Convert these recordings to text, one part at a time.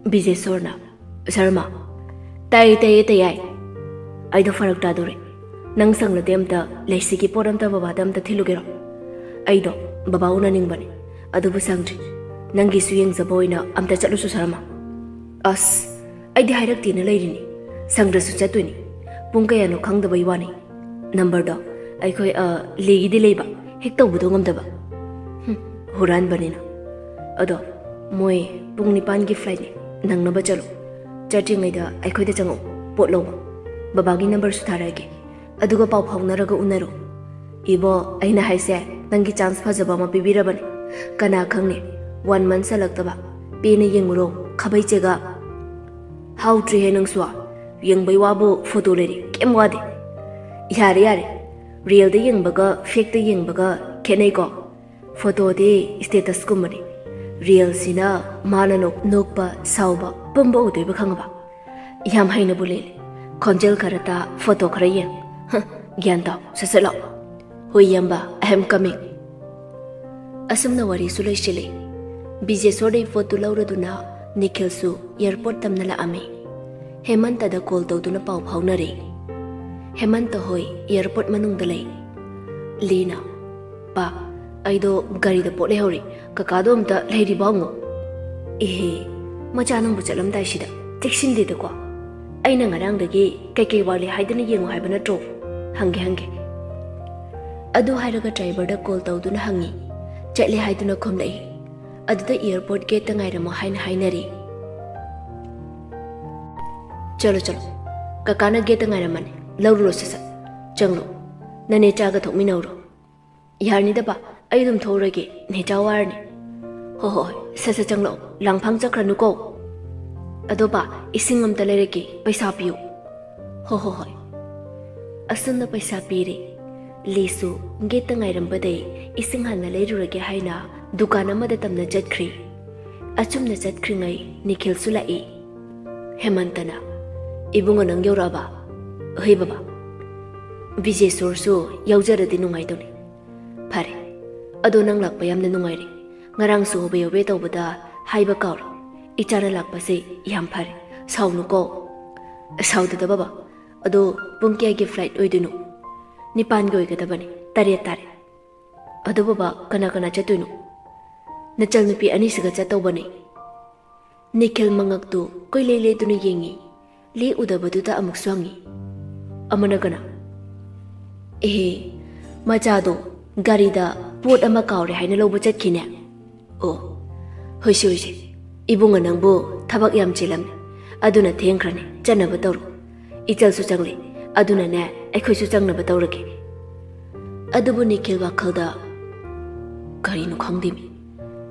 Bijay Sorna, Sarma, Tai Tai Tai, I do Farak Tadore, Nang sang the Demta, Lesiki Poramta Babadam the Tilugero. I do, Babauna Ningbani, Adubu Sangji, Nangi swings a boy now, Amta Chalusu Sarma. Us, I direct in a lady, Sangra Suchatuni, Punkayano Kang the Baywani. Number dog, I call Lady de Leba, Hector Budungam Daba. Huran Banina. Ado, Moy, Pungnipan flight, Nang Nabachalo. Judging either, I quit the jungle, Port Low. Babagi number Sutaraki. Aduga Pop Narago Unero. Ibo, Aina Haise, Nangi chance Pazabama Bibirabani. Kana Kangne, 1 month Salaktaba, Pena Yengro, Kabaichega. How Trihenang Swa, Young Baywabo, Photo Lady, Kemwadi. Yari, real the young bugger, fake the young bugger, Keneko. Photo de status kumari. Real sina, Manano, Nokpa, Sauba, Bumbo de Bakanga. Yam Haina Bulil, Conjel Karata, Photo Korean. Gyanta, Sasalo. Huyamba, I am coming. Asumna wari Sulay Shilly. Bijay Sorde photo Laura Duna, Nikhil Su, airport Tamnala Ame. Hemanta the call to Duna Pau Haunare. Hemanta Hoy, airport Manung delay. Lina, Pa, Ido Gari the Polehori, Kakadom the Lady Bongo. Eh, Machanum Buchalam Dashida, Tixin de Qua. I know around the gay, Kake Wali hiding a young Hibanato, Hangi. Adu Hidaga driver the call to Duna Hangi, Jetly Hiduna Comlay. At the airport gate the item of Hinari. Cholo, Kakana get an iron, Lauro Sissa, Jungle, Nane Chaga took me no. Yarni the ba, I don't told again, Nita Warni. Ho, says a jungle, Lang Pangza Kranuko. Adoba, isingam talereki, Paisapiu. Ho. A son of Paisapiri. Lisu, get an item bade, Isinghan the lady rege haina, Dukana madatam the jet cree. Achum the jet kringai, Nikhil Sulai. Hemantana. Ibungan Yoraba. Hibaba. Bijay Sorso, Yaujara de Numaidoni. Pare. Adonang Lakbayam the Numairi. Marang so obey Beda, Haiba Kaur. Ichara Lakpase, Yampare, Saunuko. South the Baba. Ado, Bunkia give flight Oidunu. Nipan Goigatabani, Tare. Adobaba, Kanakana Chatunu. Nachalnupi Anisiga Chatobani. Nikhil Mangaktu, Koile Duni Yengi. Li Udabaduta Amukswangi. Amanagana. Eh, Machado, Garida, Port Amakauri, Hainalo Buchatkina. Oh, Hushuji, Ibunganambo, Tabak Yam Chilam, Aduna Tankrani, Janabatoro. Ital Sutangli, Aduna Na, Equisutang Batoraki. Adubu Nikhil Wakalda Karino Kongdimi.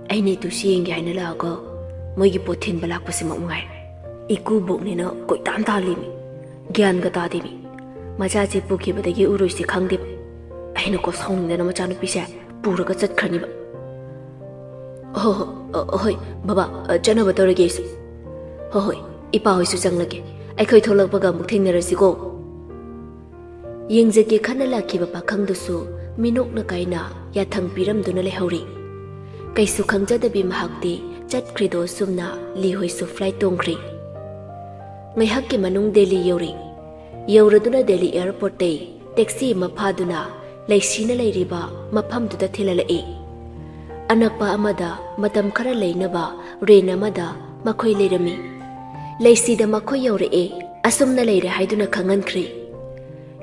I need to see in Gainalago, Mogi Potin Balakpasimai. Iku book Nino, Koitanta Limi, Gian Gatadimi. Majaji Buki, but the Urus the Kangdip. I know cause home than a Machano Pisa, Puragat at Carnival. Oh, Baba, a Janabator gaze. Oh, Ipa is Susanglaki. I could tell of Bagam Tinner as you go. Yingzaki Kanala Kibapa Kangdusu, Minok Nakaina, Yatang Piram Dunale Hori. Kaisu Kangja the Bim Hakti, Jat Credo Sumna, Lihoisu flight Donkri. May Haki Manung Daily Yori. Yoraduna Daily Airport Day, Taxi Mapaduna, like Sina Riba, Mapam to the Tilala E. Anakpa Amada, Madam Karale Naba, Reina Mada, Makoi Ledami. Lacy the Makoi Yori E, Asumna Lady Haiduna Kangan Cree.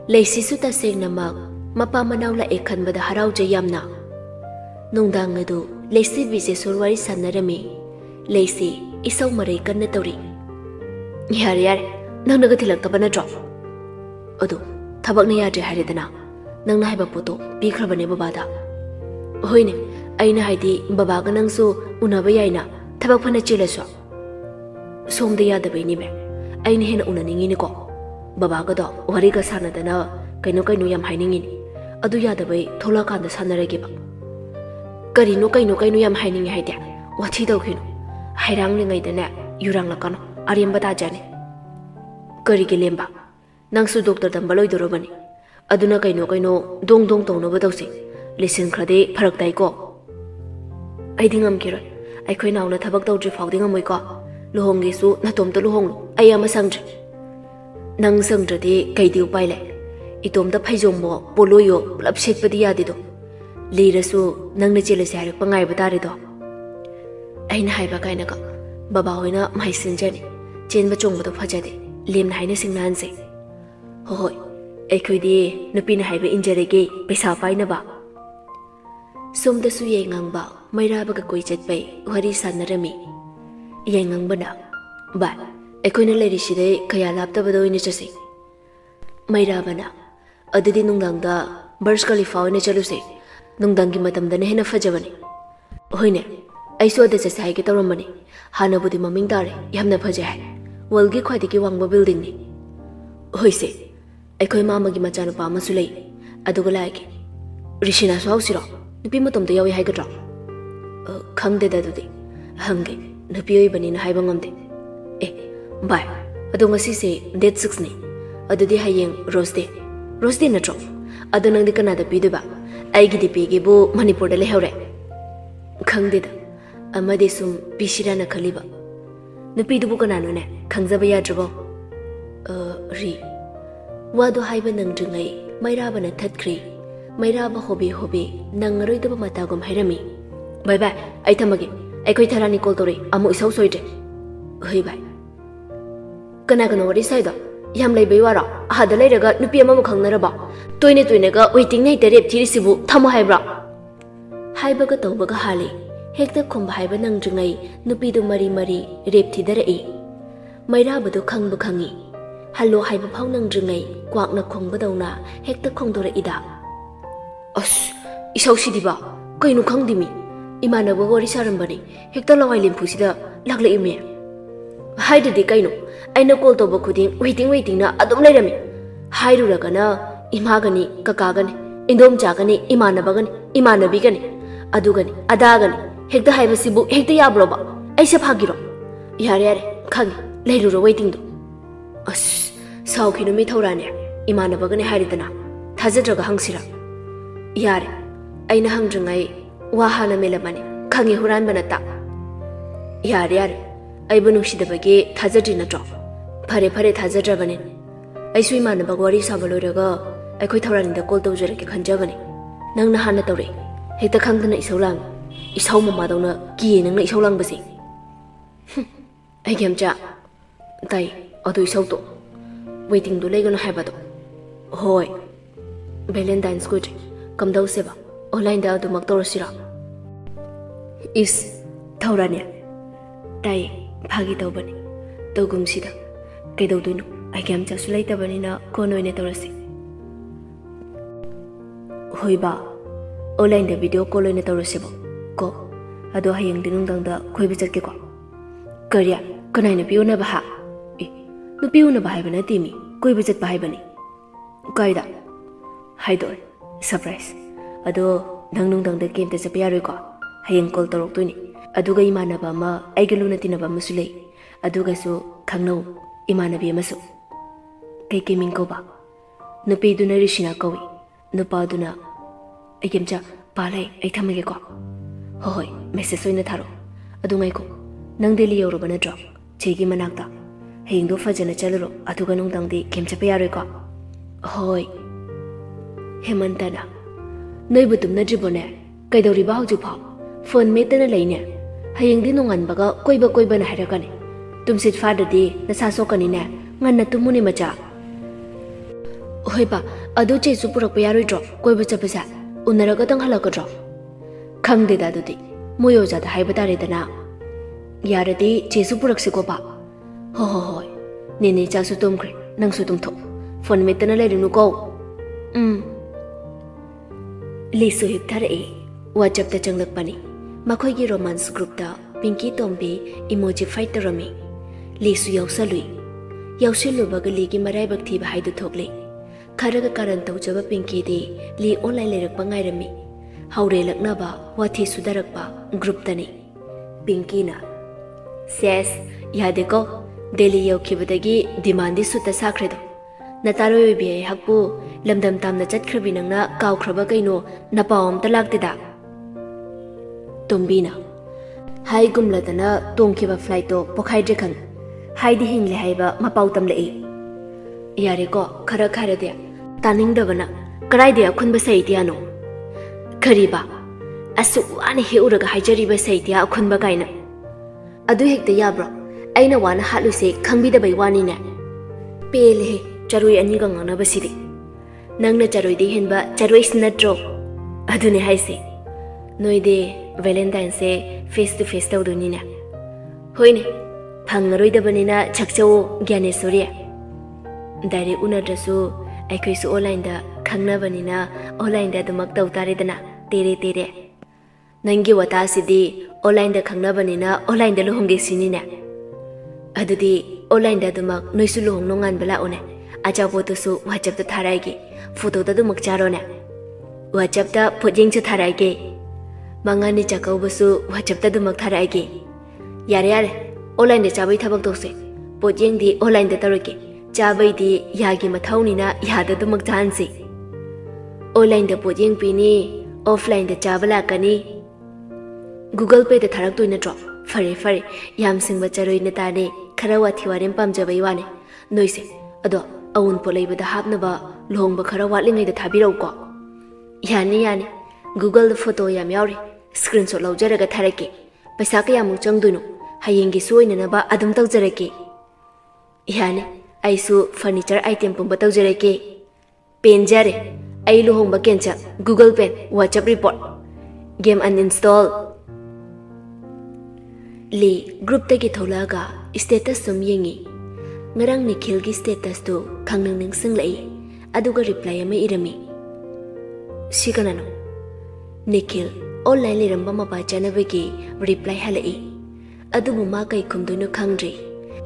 Lacy Suta Sing Namak, Mapamanaula Ekan Bada Harauja Yamna. Nungdangadu, Lacy Bijay Sorwari Sanarami. Lacy, Isau Mare Kanatori. Yar, nang negatilak tabana drop. Odo, Tabak Niaja Haridana, Nang Naiba Poto, Bikrabane Babada. Hoine, Aina Haidi, Babaganang so, Unabayana, Tabakana Chileso. Som the other Benibe, Ain Hen Unaniniko. Babagado, Wariga Sanadana, Kainoka Nuyam hiding in. Aduya the way, Tolaka the Sanaregiba. Karinoka Nuyam hiding Haida. What he do him? Hirangling the net, Urang Lacano, Ariambata Jani. Karigilimba. Nangsu Doctor Dambaloy Dorobani. Aduna Kaino, Dong Tono Badosi. Listen Crade, Paraktaiko. I think I'm Kira. I quit now let Tabak Doji founding on my god. luhonggesu natomta luhong ai ama sangdre nang sangdradi kaidi upai le itomta phaijombo poloyo pulap setpadi yadi do lirasu nangna chele sare pangai batare do aina haiba kaina ka baba hoina maisinjani chenba chongba do phajade lemna haina singnan se hoi aikoidi nupina haiba injarege paisa paina ba somda su yengang ba maira ba ka koi chetpai wari sanarami yengang bana ba aikoina leri side kaya lapta ba do ine chase maira bana adidi nungdang da Burj Khalifa oine chaluse nungdang gi matam da ne hena phajabani hoine aiso da chase hai ke tawramani hana budi maming dare yamna phaje hai world gi khwadi gi wangba building ni hoise aikoi mama gi macha nupa ma sulei aduga lai ki rishina so hausiro nupi matom da yawi hai gadra khangde da dudi hange nupi oi bani na haiba ngamde bye adu ngasi se date 6 ni adudi hayeng rose day natro adu nang di kana da pi de ba ai gi di pi gi bu manipur da le hore khangde da amade sum pisira na khaliba nupi du bu kana no ne khangja ba ya drbo ri wa do haiba nang dringai maira ba na thatkri maira ba hobi nang roi da ba mata gum hairami bye bye ai thamage ai koi tharani call tore amu isau soide hoi bye kana kana wari saida yam lay bai wara hada lay raga nupi ama khangnaraba toine ga waiting nei terep thirisibu thamo haibra haiba ga tawba ga hali hekta khomba haiba nang jingai nupi du mari rep thidara e maira badu khangbu khangi hallo haiba phau nang jingai kwakna khongba dauna hekta khongdora ida as isau sidiba kainu khangdimi imana ba gori sarambani hekta lawai limphusida lagla ime haida de kainu aina call to ba khuding waiting na adum leirami hairu ragana imagani kakagani indom chagani imanabagani imanabigani adugani adagani hekta haiba sibu hekta yabroba aisa phagiro yare khangi leiru ro waiting do as saw khinu mi thorane imanabagani hairidana thajadraga hangsira yare aina hangdrangai wa hana melamani khangi huran banata yare aibu nungsidabage thajadri natro fare thajadrabani aisu imanaba wari sabaloraga aikoi thorani da call tawjarake khanjabani nangna hana tawre hekta khangdana isaulang isau mama dawna ki nangna isaulang basi ai gemcha tai adu isau to waiting do legona haibado hoi valentine's good kamdau seba online da adu maktorosira is thorani tai phagi tawbani tawgumsida kaidawdunu ai gemcha sulai tabani na konoine tawrasi hoiba online da video call oine tawrasibo ko ado hayeng dinungdang da khoibi chatke ko karya kanaina piuna ba ha nu piuna ba haibana timi koibi chat ba haibani kaida haido surprise ado dangnungdang da game ta chapa yaroi ko hayeng call tawrok toini aduga imanaba ma aigaluna tinaba musulei aduga su khangnau imanabi amasu kai keming ko ba nupi duna rishina kawi nupa duna aigemcha palai ai thamage ko hoi message oina tharo adungai ko nang deli yoro bana drop chegi manakta heng do fajana chalro aduga nungdang di kemcha pa yaroi ko hoi hemantana noi butum na dribone kaidori ba haju pha phone metana leine hayeng di nungan baga koiba na harakani tumsit fadadi nasa sokani ne nganna tumuni macha hoiba adu che su purak pa yaroi dro koiba chapasa unaraga tang halaka dro khangde da dudi moyo ja da haiba tare dana yaradi che su purak se ko ba ho ne cha su tumkre nang su tumtho phone metana leirinu ko lisu hip thare WhatsApp ta changlak pani makhoi gi romance group ta Pinky Tombi emoji fight tarami lisu yausilubaga ligi marai bakthi ba haidu thokle kharaga karan tawjaba Pinky de li online lerak pangairami haure lakna ba wathi sudarak ba group tani Pinky na says yade ko Delhi yaukibadagi demandi sutta sakredo nataro bi hakpu lamdam tamna chatkhrabi nangna kawkhraba kaino napawam talakte da Tombina hai gumladana tongkiba flight to pokhaidre khang haidi hingle haiba mapau tam lei yare ko khara khara de taning dabana karai de akhunba saitiano khariba asu ani heuraga haijari ba saitia akhunba kaina adu hekta yabro aina wana haluse khangbi da bai wani ne pele charoi ani ga ngana basidi nangna charoi de henba charoi snatro adu ne haise noide valentine se face to face tawduni ne hoine phangaroi da banina chakchau gyanesori dare unadrasu aikhoi su online da khangna banina online da dumak taw tare dana tere tere nangi wata sidi online da khangna banina online da luhongge sini ne adudi online da dumak noisu luhong nongan bala one aja photo su whatsapp da tharai ge photo da dumak charo ne whatsapp da phojing chu tharai ge mangani chakau basu whatsapp da dumak tharai ge yare yare online da chabai thabak tose phojing di online da tarike chabai di yagi mathauni na yada dumak jansi online da phojing pini offline da chabala kani Google Pay da tharak toina drop fare fare yam singba charoi na tane khara wathi warem pamjabai wane noise ado awun polai bada hapna ba Luhongba khara watlingai da thabirau ko yani yani Google da photo yam yauri screenshot laujaraga tharake paisa ka yam changduno hayengi soina na ba adum tawjarake yani aisu furniture item pumba tawjarake penjare ai Luhongba kencha Google Pay WhatsApp report game uninstall Li group tagi tholaga status sum yengi ngarang Nikhil gi status to khangnang ning singlai aduga reply ama irami sikanano Nikhil online leramba mapa chanabagi reply halai adubu ma kai khumduno khangri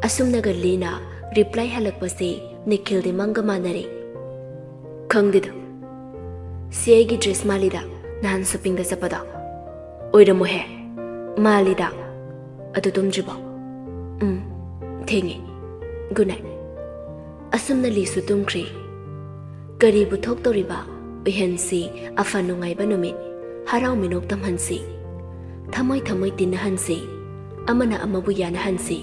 asumnaga lina reply halakpase Nikhil de manga manare khangdido CI gi dress malida nan shopping da sapada oiramu he malida adu tumjiba thengi good night asumna li su tumkhri kari bu thok toriba uhensi afanungai banumit harau minok tamhansi thamoi thamoi tin hansi amana amabu yana hansi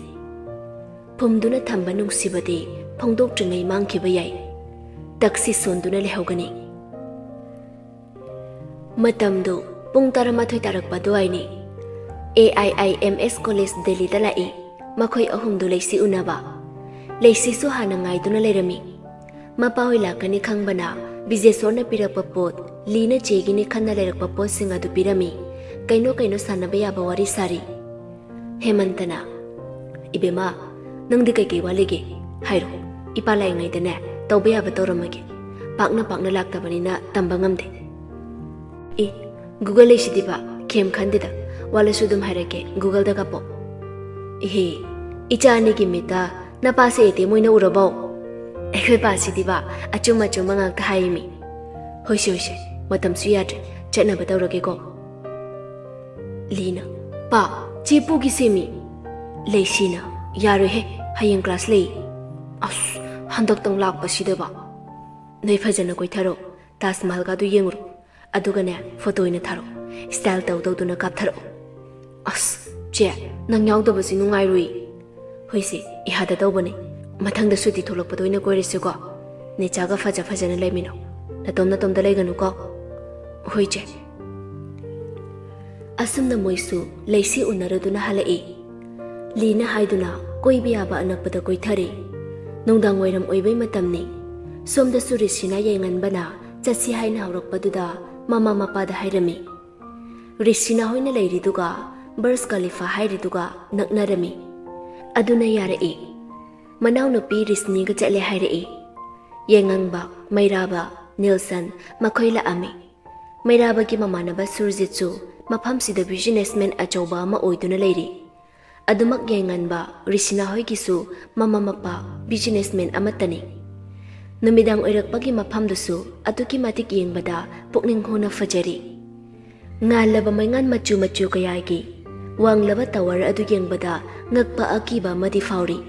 phumduna thamba nungsibade phongdok tringai mangkhiba yai taxi sonduna lehogani matamdo pung 12 tarakpa doaini AIIMS College Delhi da lai makhoi ahum du leisi unaba leisi su hanangai duna lerami mapawai lakani khangbana bijesona pirakpa pot lina chegini khanna lerakpa pot singa du pirami kaino kaino sanaba yaba wari sari hemantana ibema nangdi kai kai walige hairo ipalai ngai dane tawba yaba toramage pakna pakna laktabanina tamba ngamde Google leisi diba kem khandida wala sudum harake Google da kapo he ichani ki mita na pase ete moina urabo ekwe pasi diba achuma chuma ngak thaimi hoishi hoishi matam suyat chana batawrage ko lina pa chipu ki semi leisina yaro he hayeng class lei as handak tang lak pasida ba nei phajana koi tharo Taj Mahal ga du yengru aduga ne photo ina tharo style taw taw duna kap tharo as che nang yaw da basi nungai rui hoisi ihada tawbani mathang da suti tholok padoina koirisi ko ne chaga faja fajana lemino na tom da leganu ko hoi che asumna moisu leisi unaraduna halai lina haiduna koi biya ba anakpada koi thare nongdang oiram oibai matamni somda surisina yengan bana chasi haina hawrakpaduda mama mapa da hairami risina hoina leiriduga Burj Khalifa hairiduga naknarami aduna yarai manaw no pi risni ga chale hairai yengangba mairaba Nilson makoila ami mairaba ki mamanaba Surjitsu mafam sida businessman achoba ma oiduna leiri adumak yenganba risina hoi kisu mama mapa businessman amatani numidang oirakpagi mafam dusu atuki matik yengbada pukning hona fajari ngalaba maingan machu machu kayagi wanglaba tawar adu yengbada ngakpa akiba madi fauri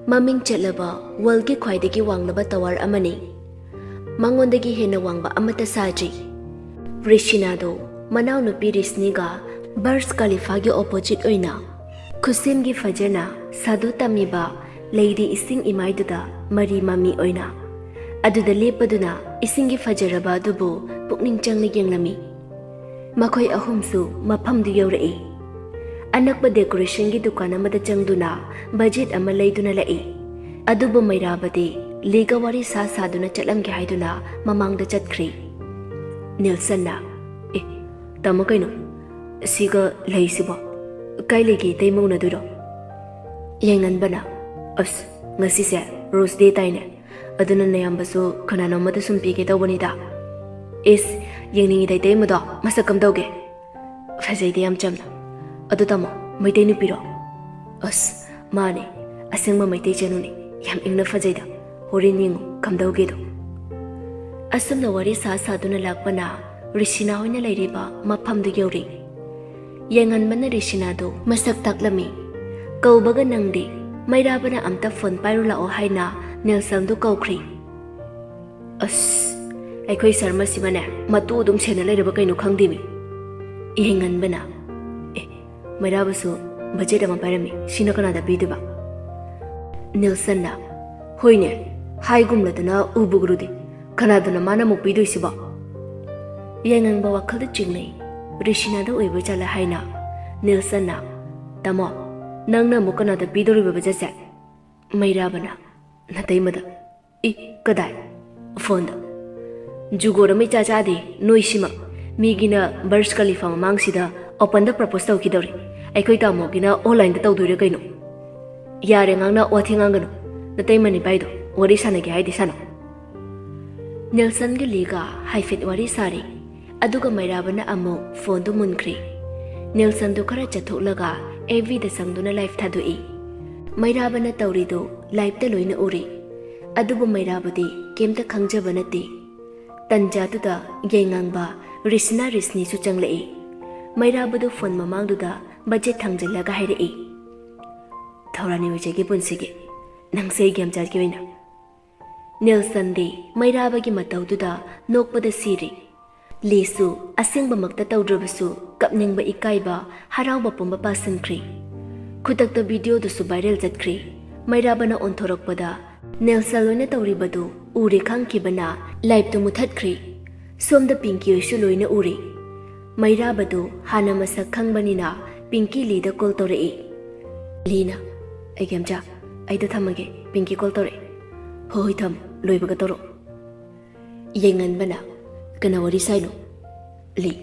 maming chalaba walgi khwaidagi wanglaba tawar amani mangondagi hena wangba amata saji Rishinado manaw no pi risniga Burj खलीफागी opposite ओइना खुसेमगी फजना साधु तमीबा lady इसिंग इमाइदुदा मरी ममी ओइना अदुदा लेपदुना इसिंगी फजरबा अदुबु पुकनिंग चंगना येंगलमी मखोय अहुमसु मफमदु यौरई अनकबा डेकोरेशन की दुकान अमदा चंगदुना बजेट अमा लैदुना लाई अदुबु मैराबदि लीगा वारी सा सादुना चलमगे हाइदुना ममांगदा चतख्री निल्सनना ए तमो कैनो सिगा लैसिबो काय लेगे तैमौनदुरो येंगनबना अस ngasi rose day taine aduna nayambasu khanano mada sumpige tawbanida is yengningi dai dai mudo masakam dawge fajai de yam chamna adu tamo maitai nu piro as mane asengma maitai januni yam ingna fajai da horin yingu kam dawge do asumna wari sa saduna lakpana rishina hoina lairiba mafam du yori yengan mana rishina do masak taklami kaubaga nangde मैराबना अमता phone पाइरु लाओ हाइना Nelson दु कौख्री अस अखोई शर्मा सिमने मतु दुम छेना लेरबा canoe खंगदिमि इहेंगनबना ए मैराबसु budget अमा पाइरमी सिना कनादा बिदुबा नेल्सनना होइने हाइगुमलदना उबुगरुदि कनादना माना मुक बिदुइसिबा येंगंबा वखलद चिंगनै ऋषिनादा ओइबा चला हाइना नेल्सनना तमो नंगना मुकनादा पीदोरिबा बजसे मैराबना नतैमदा इ कदाय फोन जुगोर मै चाचादे नोइसिमा मीगिना बर्ज खलीफा ममांगसिदा ओपन द प्रपोज तौकिदौरि अखोई तामोगिना ऑनलाइन द तौदुरे कैनो यारे ngang na wathinganगनो नतैमनि बाइदो वरी सानगे हाइदि सानो नेल्सन गे लीगा हाइफेट वरी सारी अदुगा मैराबना अमु फोन दु मुनख्री नेल्सन दु खरा चथोलगा एवी द संगदुना लाइफ थादुई मैराबना तौरीदो लाइफ द लोइना उरी अदुबु मैराबदि केमता खंगजबा नते तंजादुदा येंगांगबा रिसना रिसनी सु चंगलई मैराबदु फोन ममांगदुदा बजेट थंगजलगा हाइरई थौरानी विजयगी पुनसिगे नंगसे गेम जागी ओइना नेल्सन दे मैराबगी मतौदुदा नोकपदा सिरी लेसु असेंगबा मक्ता तौद्रबसु कपनिंगबा इकाइबा हराउबा पुंबा पासनख्री खुतक्ता वीडियो दुसु वायरल चतख्री मैराबना ओंथोरकपदा नेल्सन लोइना तौरिबदु उरे खांगखिबना लाइव तो मुथतख्री सोमदा पिंकी ओइसु लोइना उरे मैराबदु हाना मसक खंगबनिना पिंकी लीदा कॉल तौरई लीना ऐगेमजा ऐदा थमगे पिंकी कॉल तौरे होय थम लोइबगा तौरो येंगनबना कना वरी साइनो ली